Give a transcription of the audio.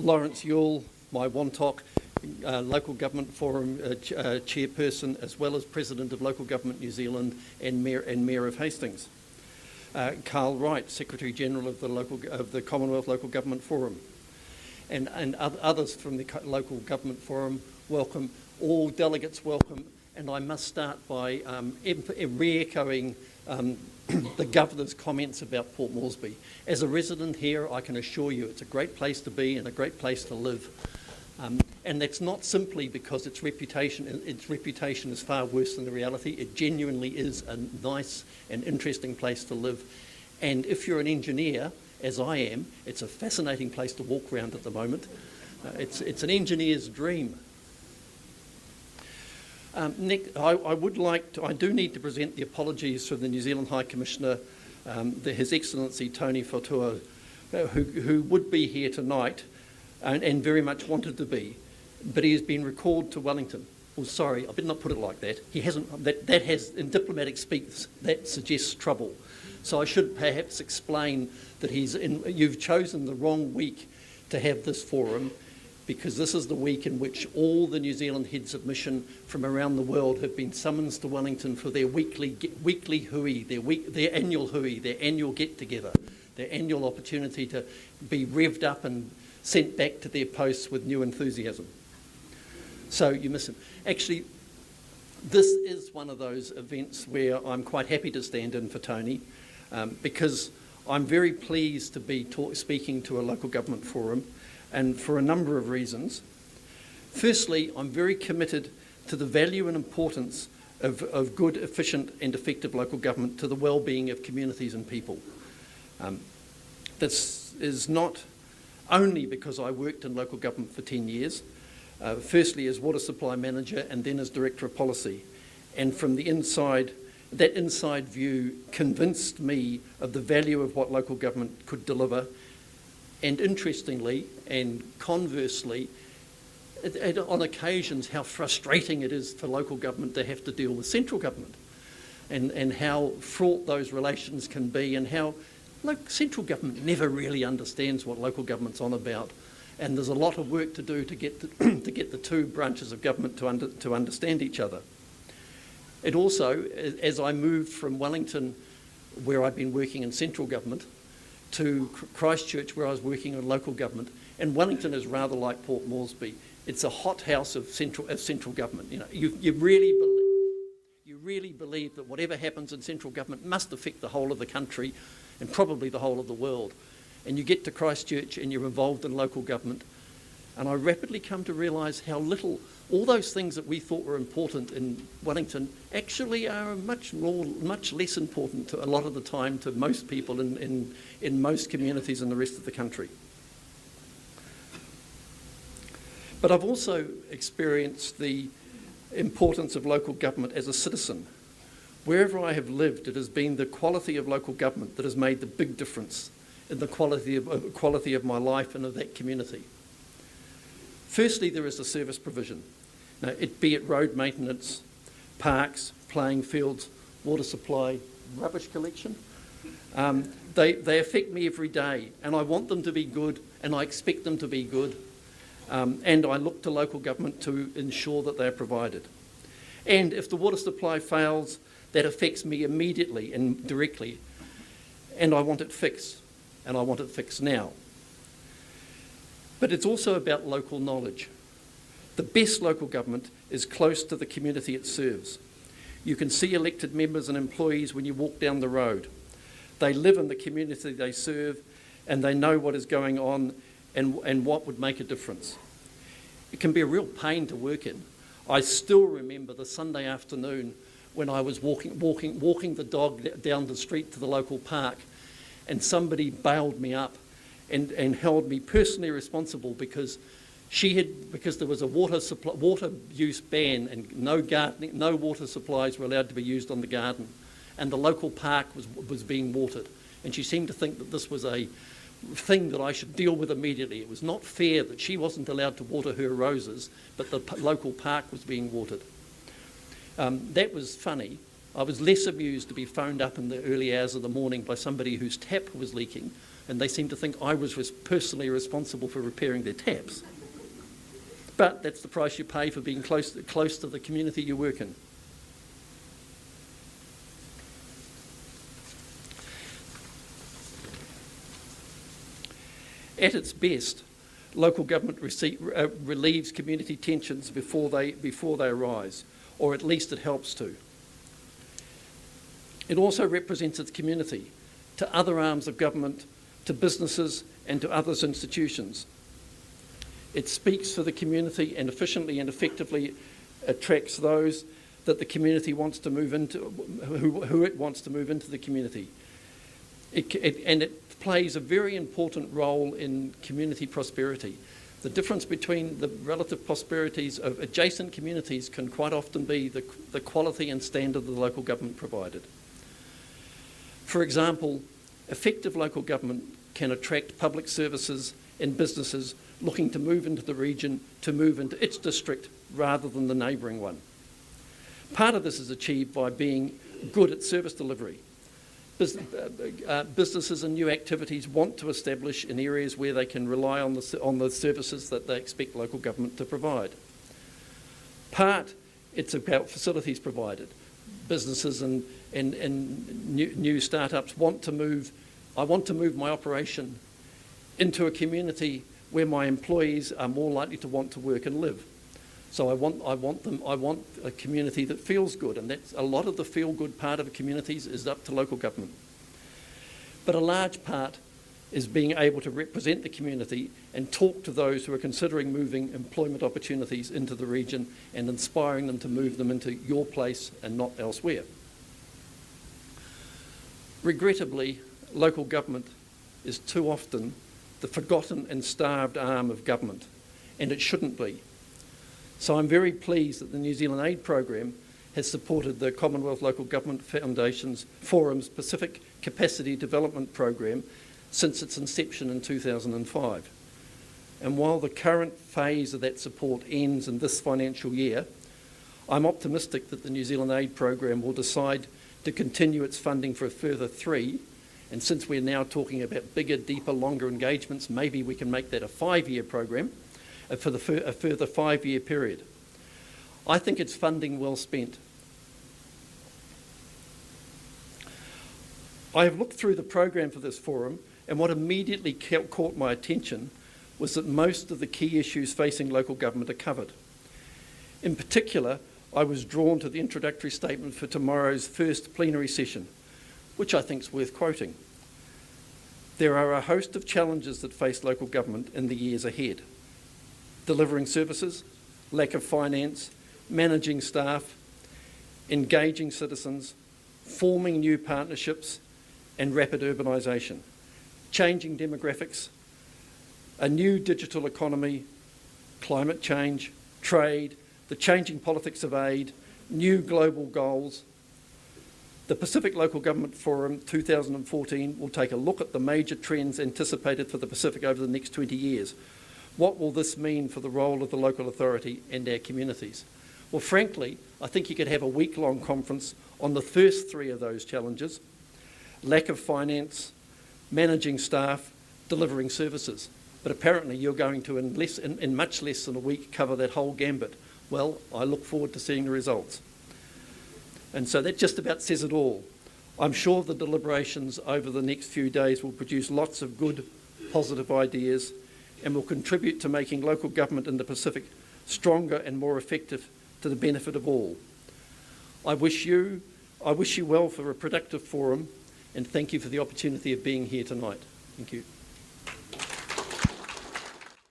Lawrence Yule, my Wontok Local Government Forum chairperson, as well as President of Local Government New Zealand and Mayor of Hastings. Carl Wright, Secretary General of the Commonwealth Local Government Forum. And others from the Local Government Forum, welcome. All delegates, welcome. And I must start by re-echoing the Governor's comments about Port Moresby. As a resident here, I can assure you it's a great place to be and a great place to live. And that's not simply because its reputation is far worse than the reality. It genuinely is a nice and interesting place to live. And if you're an engineer, as I am, it's a fascinating place to walk around at the moment. It's an engineer's dream. Nick, I do need to present the apologies from the New Zealand High Commissioner, His Excellency Tony Whatua, who would be here tonight and very much wanted to be, but he has been recalled to Wellington. Oh, sorry, I did not put it like that. He hasn't. That has, in diplomatic speak, that suggests trouble. So I should perhaps explain that you've chosen the wrong week to have this forum, because this is the week in which all the New Zealand heads of mission from around the world have been summoned to Wellington for their weekly hui, their annual hui, their annual get-together, their annual opportunity to be revved up and sent back to their posts with new enthusiasm. So you miss him. Actually, this is one of those events where I'm quite happy to stand in for Tony, because I'm very pleased to be speaking to a local government forum, and for a number of reasons. Firstly, I'm very committed to the value and importance of good, efficient and effective local government to the well-being of communities and people. This is not only because I worked in local government for 10 years, firstly as water supply manager and then as director of policy. And from the inside, that inside view convinced me of the value of what local government could deliver. And interestingly and conversely, on occasions, how frustrating it is for local government to have to deal with central government, and how fraught those relations can be, and how central government never really understands what local government's on about. And there's a lot of work to do to get the two branches of government to understand each other. It also, as I moved from Wellington, where I'd been working in central government, to Christchurch, where I was working in local government, and Wellington is rather like Port Moresby. It's a hothouse of central government. You know, you really believe that whatever happens in central government must affect the whole of the country, and probably the whole of the world. And you get to Christchurch and you're involved in local government, and I rapidly come to realise how little all those things that we thought were important in Wellington actually are much less important to a lot of the time to most people in most communities in the rest of the country. But I've also experienced the importance of local government as a citizen. Wherever I have lived, it has been the quality of local government that has made the big difference in the quality of my life and of that community. Firstly, there is the service provision. Now, be it road maintenance, parks, playing fields, water supply, rubbish collection. They affect me every day, and I want them to be good, and I expect them to be good, and I look to local government to ensure that they're provided. And if the water supply fails, that affects me immediately and directly, and I want it fixed, and I want it fixed now. But it's also about local knowledge. The best local government is close to the community it serves. You can see elected members and employees when you walk down the road. They live in the community they serve, and they know what is going on and what would make a difference. It can be a real pain to work in. I still remember the Sunday afternoon when I was walking the dog down the street to the local park, and somebody bailed me up and held me personally responsible because there was a water use ban, and no water supplies were allowed to be used on the garden, and the local park was being watered, and she seemed to think that this was a thing that I should deal with immediately. It was not fair that she wasn't allowed to water her roses, but the local park was being watered. That was funny. I was less amused to be phoned up in the early hours of the morning by somebody whose tap was leaking and they seem to think I was personally responsible for repairing their taps. But that's the price you pay for being close to the community you work in. At its best, local government relieves community tensions before they arise, or at least it helps to. It also represents its community to other arms of government, to businesses and to other institutions. It speaks for the community and efficiently and effectively attracts those that the community wants to move into, who it wants to move into the community. And it plays a very important role in community prosperity. The difference between the relative prosperities of adjacent communities can quite often be the quality and standard the local government provided. For example, effective local government can attract public services and businesses looking to move into the region, to move into its district rather than the neighbouring one. Part of this is achieved by being good at service delivery. Businesses and new activities want to establish in areas where they can rely on the services that they expect local government to provide. Part, it's about facilities provided. Businesses and new startups want to move. I want to move my operation into a community where my employees are more likely to want to work and live. So I want a community that feels good, and that's a lot of the feel-good part of communities is up to local government. But a large part is being able to represent the community and talk to those who are considering moving employment opportunities into the region and inspiring them to move them into your place and not elsewhere. Regrettably, local government is too often the forgotten and starved arm of government, and it shouldn't be. So I'm very pleased that the New Zealand Aid Program has supported the Commonwealth Local Government Forum's Pacific Capacity Development Program since its inception in 2005. And while the current phase of that support ends in this financial year, I'm optimistic that the New Zealand Aid Program will decide to continue its funding for a further 3. And since we're now talking about bigger, deeper, longer engagements, maybe we can make that a 5-year program for a further 5-year period. I think it's funding well spent. I have looked through the program for this forum, and what immediately caught my attention was that most of the key issues facing local government are covered. In particular, I was drawn to the introductory statement for tomorrow's first plenary session, which I think is worth quoting. There are a host of challenges that face local government in the years ahead. Delivering services, lack of finance, managing staff, engaging citizens, forming new partnerships, and rapid urbanisation, changing demographics, a new digital economy, climate change, trade, the changing politics of aid, new global goals. The Pacific Local Government Forum 2014 will take a look at the major trends anticipated for the Pacific over the next 20 years. What will this mean for the role of the local authority and our communities? Well, frankly, I think you could have a week-long conference on the first 3 of those challenges: lack of finance, managing staff, delivering services. But apparently you're going to, in much less than a week, cover that whole gambit. Well, I look forward to seeing the results. And so that just about says it all. I'm sure the deliberations over the next few days will produce lots of good, positive ideas and will contribute to making local government in the Pacific stronger and more effective to the benefit of all. I wish you well for a productive forum, and thank you for the opportunity of being here tonight. Thank you.